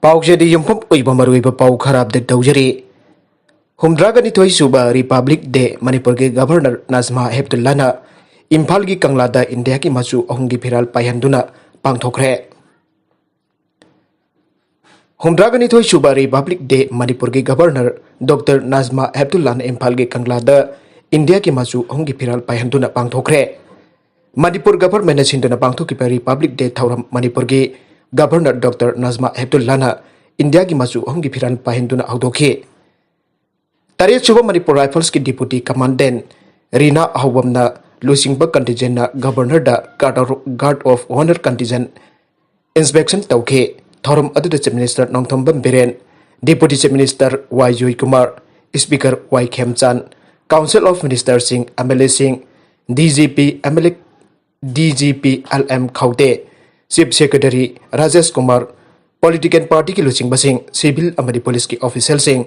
पाउजेदी युम्फम उइबा मरुइबा पाउ खराब दे तौजरी हुमद्रागनी थोई सुबा रिपब्लिक डे मणिपुर के गवर्नर नाजमा हेपतुल्लाना इम्फाल की कंगलादा इंडिया की मचु अहुम की फिराल पायहंदुना पांगथोखरे हुमद्रागनी थोई सुबा रिपब्लिक डे मणिपुर के गवर्नर डॉक्टर नाजमा हेपतुल्लाना इम्फाल की कंगलादा इंडिया की मचु अहुम की फिराल पायहंदुना पांगथोखरे मणिपुर गवर्नमेंट सिंधुना पांगथोखिबा रिपब्लिक डे थौरम मणिपुर की गवर्नर डॉक्टर नाजमा हेपतुल्लाना इंडिया की मचु अहुम की फिराल पायहंदुना हौदोखि तरेत सुबह मणिपुर राइफल्स की डिप्यूटी कमांडेंट रीना अहौबमना लुसिंगबा कंटीजेंट गवर्नर दा guard of honour contingent inspection तौखे थौरम अदुदा chief minister Nongthombam Biren deputy chief minister Y जोई Kumar speaker Y Khemchand council of minister Singh MLA Singh DGP LM Khaute chief secretary Rajesh Kumar political party की लुसिंगबसिंग सिविल अमदी पुलिस की ऑफिशियल सिंह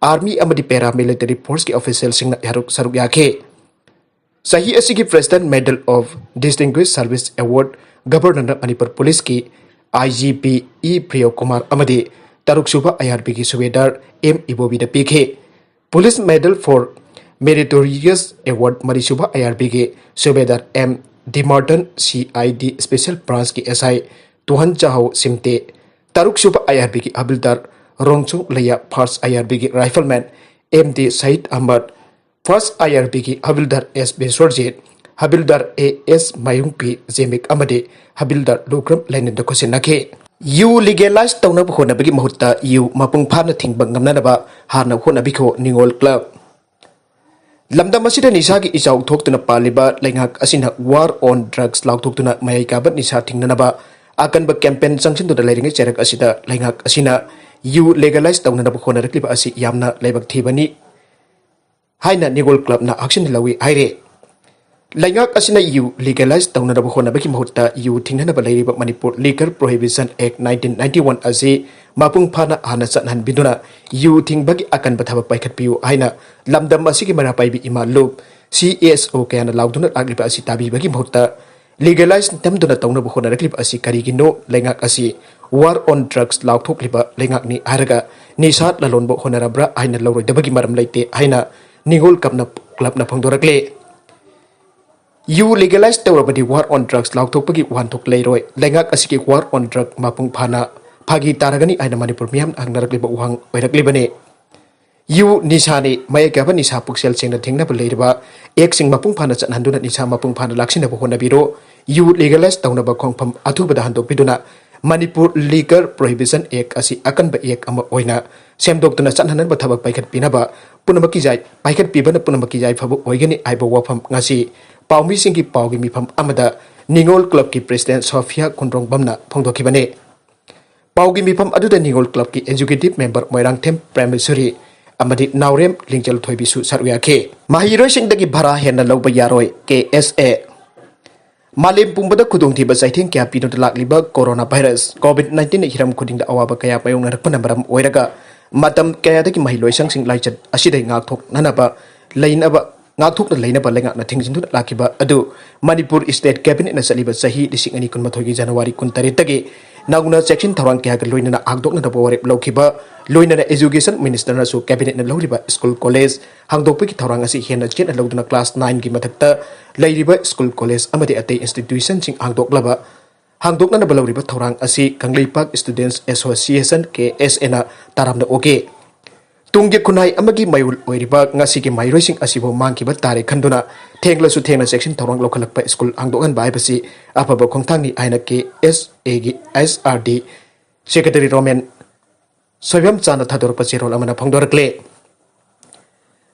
आर्मी अमदी पैरामिलिटरी फोर्स की ऑफिशियल सिंह सरुक याखे सही असी की president medal of distinguish service award governor Manipur police की आईजीपी ई प्रियो कुमार अमदी तरुक सुबह आईआरपी की सुबेदार एम इबोबी पीखे police medal for meritorious award मरी सुबह आईआरपी के सुबेदार एम डिमार्टन सीआईडी स्पेशल ब्रांच की एसआई तुहन चाहो सिमते तरुक सुबह आईआरपी की हबिलदार रोंगचों लैया फर्स्ट आईआरबी की rifleman M D Sayeed Ahmad first IRB की हबिलदार एस बेसोरजीत हबिलदार ए एस मायूंपी जेमिक अमदे हबिलदार लुक्रम लाइनद खुसिनखे यू लीगलाइज तौनब होनबगी महुत्ता यू मपुंग फाना थिंगब ngamnanaba harna honabikho ningol club लमदम असिदा निशा की इचाउ थोक्तुना पालिबा लेंगाक असिना वार ऑन ड्रग्स लाउथोक्तुना मयाइकाबत निशा थिंगननबा आकनब कैंपेन संगसिनदुना लेरिंगे चेरक असिदा लेंगाक असिना यू लेगलाइज तौननब होनरक्लिबा असि यामना लेबक थीबनी हाइना निगोल क्लब ना एक्शन लवी हाइरे लेंगाक असिना यू लीगलाइज तौननब होनबकी महुत्ता यू थिंगननब लेरिबा मणिपुर लीगर प्रोहिबिशन एक्ट 1991 असि मापुंग फाना हाना चनहन बिदुना यू थिंगबगी अकनब थबक पाइखतपियु हाइना लमदम असिगी मरा पाइबी इमा लुप सीएसओ कयाना लाउदुना आग्लिबा असि ताबीबगी महुत्ता लीगलाइज तमदुना तौनब होनरक्लिबा असि करिगिनो लेंगाक असि वार ऑन ड्रग्स लाउथोक्लिबा लेंगाकनी हारगा निशा ललोनबो होनरब्रा हाइना लौरोइदबगी मरम लैते हाइना निगोल क्लबना फंगदोरक्ले यू लीगलाइज तौरबदी वार ऑन ड्रग्स लाउथोक्पगी वानथोक लेरोय लेंगाक असिगी वार ऑन ड्रग मापुंग फाना फागी तारगनी आइना मणिपुर मियाम हंगनरक्लिबा उहांग ओइरक्लिबने यू निशाने मयकाबा निशा पुक्सेल सेंगना थिंगनाबा लेरिबा एक सिंग मापुंग फाना चनहंदुना निशा मापुंग फाना लाक्सिनबा होनबिरो यू लीगलाइज तौनबा खोंगफम अथुबदा हंदोकपिदुना मणिपुर लीगर प्रोहिबिशन एक्ट असि अकनब एक्ट अमा ओइना सेमदोक्तुना चनहनबा थबक पाइखतपिनबा पुनमकी जाय पाइखतपिबना पुनमकी जाय फबु ओइगनी आइबा वाफम ngasi पाउमी सिंगी पाउगी मिफम अमदा निगोल क्लब की प्रेसिडेंट सोफिया कुंड्रोंगबमना फोंदोखिबने पाउगी मिफम अदुदा निगोल क्लब की एजुकेटिव मेंबर मोइरांगथेम प्रेमेश्वरी अमदी नावरेम लिंगचल थोइबिसु सरुयाखे माहिरोय सिंगदगी भरा हेना लौबा यारोय केएसए मालेम पुंबदा खुदोंथिबा चाइथें क्या पिनो लाक्लिबा कोरोना वायरस कोविड-19 हिरम खुदिंग अवाबा कया मायोंगनरकपना मरम ओइरगा मतम कयादगी महिलोइसंग सिंग लाइचत असिदै ngathoknanaba लैनबा ngathokna लैनबा लेंगाकना थिंगजिनदु लाखिबा अदु मणिपुर स्टेट कैबिनेट न चलिबा सही 2023 की जनवरी 19 तगे नागुना सेक्शन थौरांग क्या लोइनना आगदोकनदबा वरेप लौखिबा लोइनना एजुकेशन मिनिस्टर नसु कैबिनेट न लौरिबा स्कूल कॉलेज हांगदोकपगी थौरांग असि हेना चेन लौदुना क्लास 9 की मथक्ता लैरिबा स्कूल कॉलेज अमदि अते इंस्टीट्यूशन सिंग हांगदोकलबा हांगदोकनना लौरिबा थौरांग असि कंगलेपाक स्टूडेंट्स एसोसिएशन केएसए ना तारामना ओके तुंगे खुनाई अमगी मायुल ओइरिबा ngasi की माइरोइसिंग असिबो मांगिबा तारे खंदुना थेंगलसु थेंगना सेक्शन थौरांग लोखलकपा स्कूल आंगदोगन बाइबसी अफब खोंथांगनी आइना के एसए गी एसआरडी सेक्रेटरी रोमेन सोयम चाना थादोरपा चेरोल अमना फंगदोरक्ले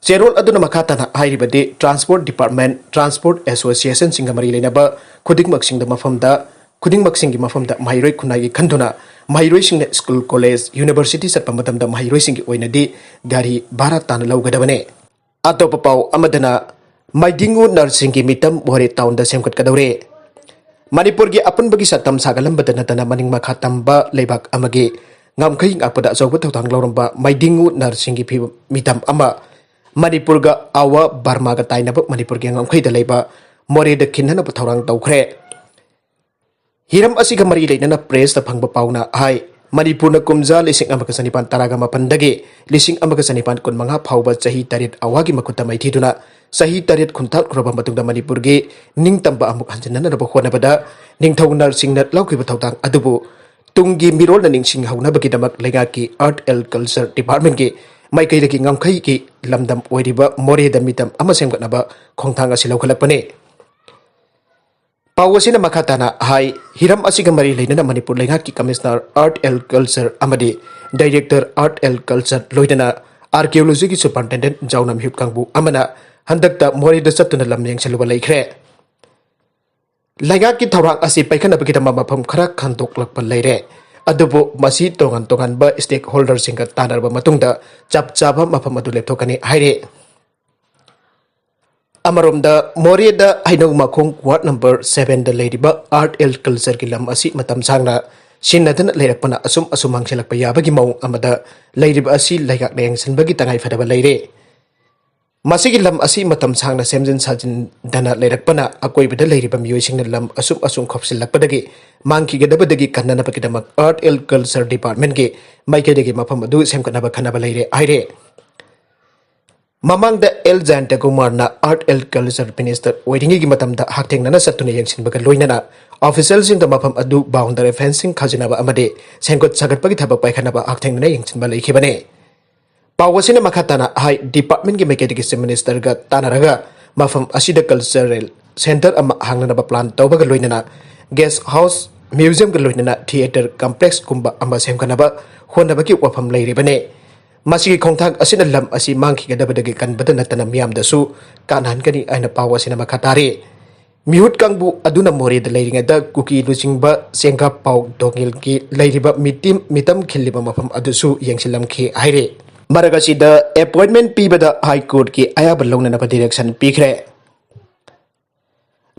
चेरोल अदुना मखाताना हाइरिबदि ट्रांसपोर्ट डिपार्टमेंट ट्रांसपोर्ट एसोसिएशन सिंगमरी लेनबा खुदिंगमक्सिंग मफमदा खुदिंगमक्सिंगी मफमदा माइरोइ खुनाई खंदुना माइरोइसिंग स्कूल कॉलेज यूनिवर्सिटी सत्पमदमदा माइरोइसिंगी ओइनदी गाड़ी भाड़ा तान लौगदबने अतोप पाउ अमदना माइदिंगु नर्सिंगी मितम बोरे टाउन दा सेमकटकदौरे मणिपुर की अपनबगी सतम सागलंबदा नतना मनिंग मखा तंबा लेबाक अमगे ngamkhai ngakpada achauba thawthang loramba maidingu narsingi phi mitam ama manipur ga awa burma ga tainaba manipur gi ngamkhai da leiba more da khinna thawrang tawkhre hiram asi ga mari leina press da phangba pauna hai Manipurna kumza lising amaka sanipan taraga mapandagi lising amaka sanipan kun manga phauba chahi tarit awagi makuta maithiduna sahi tarit khuntat khuraba matungda Manipurgi ningtamba amuk hanjana na bahona bada ningthaunar singna laukiba thautang adubu tunggi mirol na ningsing hauna bagi damak legaki art and culture department ki maikai lagi ngamkhai ki lamdam oiriba more da mitam ama semgatnaba khongthang asi laukalakpane Pawasina makatana hai hiram asiga mari leina Manipur Lengaki Commissioner Art and Culture amadi Director Art and Culture loidana Archaeology ki Superintendent Jaunam Hyut Kangbu amana handakta mori da satuna lamyang saluba laikre Lengaki thawang asi paikana bagida mapam khara khantok lakpa leire adubu masi tongan ba stakeholder singa tanarba matungda chap chaba mapam adu lepthokani haire Amaromda Morieda Hainong Makong Ward number 7 the Ladyba Art and Culture Kilam Asi Matam Sangna Sinadan Lerakpana Asum Asumang Silakpaya Bagimong Amada Ladyba Asi Lagak Nangsan Bagi Tangai Fadaba Lady Masigilam Asi Matam Sangna Semzen Sajin Dana Lerakpana Akoi Bida Ladyba Musing the Lam Asum Asum Kopsilakpadagi Manki Gadabadagi Kanana Pakidamak Art and Culture Department Ge Maikadagi Mapamadu Semkanaba Kanaba Lady Aire Mamang da El Janta Kumarna Art and Culture Minister waiting matamda hakteng nana satuna yangsin baga loinana officials in the mapam adu boundary fencing khazinaba amade senkot sagat pagi thaba paikhanaba hakteng nana yangsin balai khibane Pawasina makatana hai department ki mekadik minister ga tanaraga mafam asida cultural center ama hangnaba plan tawbaga loinana guest house museum ga loinana theater complex kumba ama semkanaba honaba ki wafam lairibane Masih kontak asin lam asi mangki kada badagi kan batan natana miam dasu kanan kani aina pawa sina makatari miut kangbu aduna mori da leiringa da kuki lusing ba sengka pau dongil ki leiriba mitam khiliba mafam adusu yangsilam ki aire maragasi da appointment pi bada high court ki aya balong na direction pikre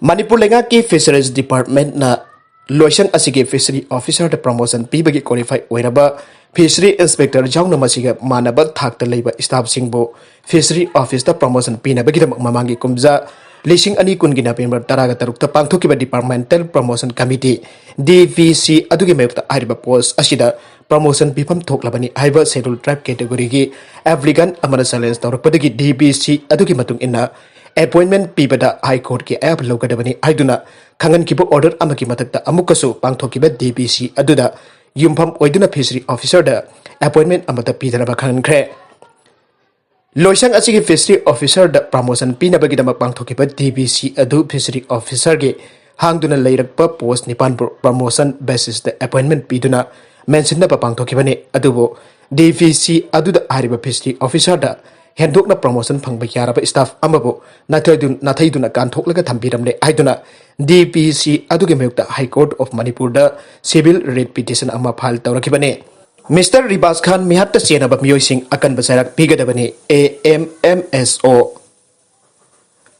Manipur lenga ki fisheries department na loisang asige fishery officer da promotion pi bagi qualify oiraba Fishery Inspector Jauna Masiga Manaba Thakta Labor Staff Singbo Fishery Office da Promotion Pina Bagida Mamangi Kumza Lising Ani Kungina Pember Taraga Tarukta Pangtokiba Departmental Promotion Committee DVC Adugi Mepta Ariba Post Ashida Promotion Pipam Toklabani Iva Scheduled Tribe Category Gi Applicant Amana Silence Taurakpadagi DVC Adugi Matung Inna Appointment Pibada High Court Ki App Lokadabani Aiduna Kangan Kibo Order Amaki Matakta Amukasu Pangtokiba DVC Aduda Yumpam Oiduna Fishery Officer da appointment amata Peter Bakan Kre Loisang Asigi Fishery Officer da promotion Pina Bagidama Pangtokiba DBC Adu Fishery Officer Ge Hangduna Layrakpa Post Nipan Promotion Basis the appointment Piduna mention na Pangtokibane Adubo DVC Adu da Ariba Fishery Officer da Hendokna promotion Pangba Yaraba staff Amabo Nathaiduna Kantok Laga Tampiramle Aiduna DPC Adugi Mukta High Court of Manipur da Civil Writ Petition Ama Phal Taurakibane Mr. Ribas Khan Mihatta Sienaba Myoising Akan Basarak Pigadabane AMMSO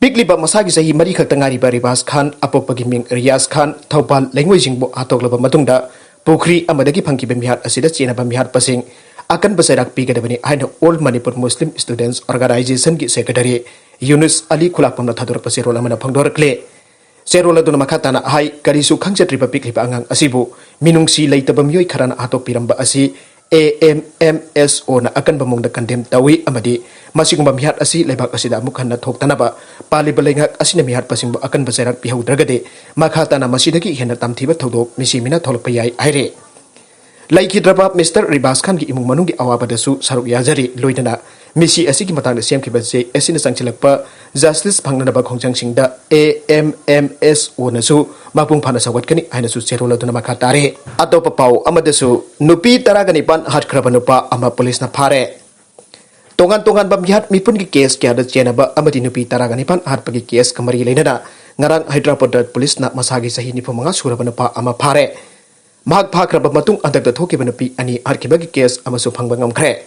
Pigliba Masagi Sahi Mari Khatangari Ribas Khan Apopagiming Riyas Khan Taupal Languaging Bo Atoklaba Matungda Pukri Amadagi Pankibe Mihat Asida Sienaba Mihat Pasing Akan Basarak Pigadabane Aina All Manipur Muslim Students Organization Ki Secretary Yunus Ali Kulakpamna Thadur Pasirola Mana Pangdorakle Serola duna makatana hai karisu khangchat republic liba angang asibu minungsi leitaba myoi kharana atok piramba asi AMMSO na akan bamong da condemn tawi amadi masigumba mihat asi lebak asida mukhan na thoktanaba palibalengak asina mihat pasingbo akan basarak pihaudragade makatana masidagi hena tamthiba thodok misimina tholpayai aire Laikidraba Mr. Ribas Khan ki imung manung ki awabadasu saruk yazari loidana misi asigi matang na siam kibaje asina sangchilakpa justice phangnana ba khongjang singda AMMSO nasu mapung phana sawat kani aina su serola duna makatare atopa pau amadasu nupi taragani pan hatkraba nupa ama police na phare tongan bamgihat mipun ki case kya da chenaba amadi nupi taragani pan hatpagi case kamari leinana ngarang Hyderabad police na masagi sahi ni phamanga suraba nupa ama phare Mahak Pakraba Matung Andak the Tokiban Pi Ani Arkibagi case Amasu Pangbangam Kre.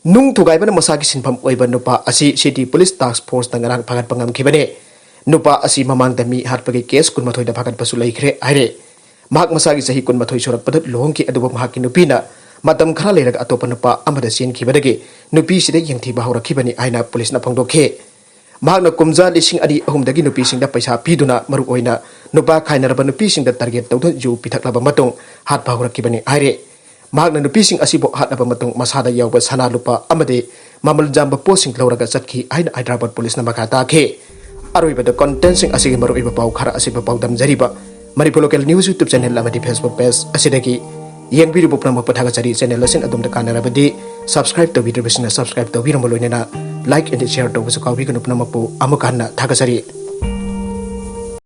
Nung Tugaiban Masaki Sinpam Oibanupa Asi City Police Task Force Nangarang Pagan Pangam Kibane. Nupa Asi Mamang Dami Harpagi case Kunmatoi the Pagan Pasulai Kre Aire. Mahak Masagi Sahi Kunmatoi Surat Padat Longi Aduba Mahaki Nupina. Matam Kralerak Atopanupa Amadasin Kibadagi. Nupi Side Yang Tibahura Kibani Aina Police Napangdoke. Mahakna kumza lising adi ahumdagi nupi singda paisa piduna maru oina nupa khainaraba nupi singda target tawda ju pitaklaba matung hat bahura kibani aire mahakna nupising asibo hatnaba matung masada yawba sana lupa amade mamal jamba posing lauraga chatki aina Hyderabad police na makata ke aroibada content sing asigi maru iba pau khara asiba pau dam jariba Manipur local news YouTube channel amadi Facebook page asidagi yang biru bopna mapathaga chari channel asin adum da kanarabadi subscribe to video bisna subscribe to video moloinena like and share to busu kawi kanupna mapu amukanna thaga chari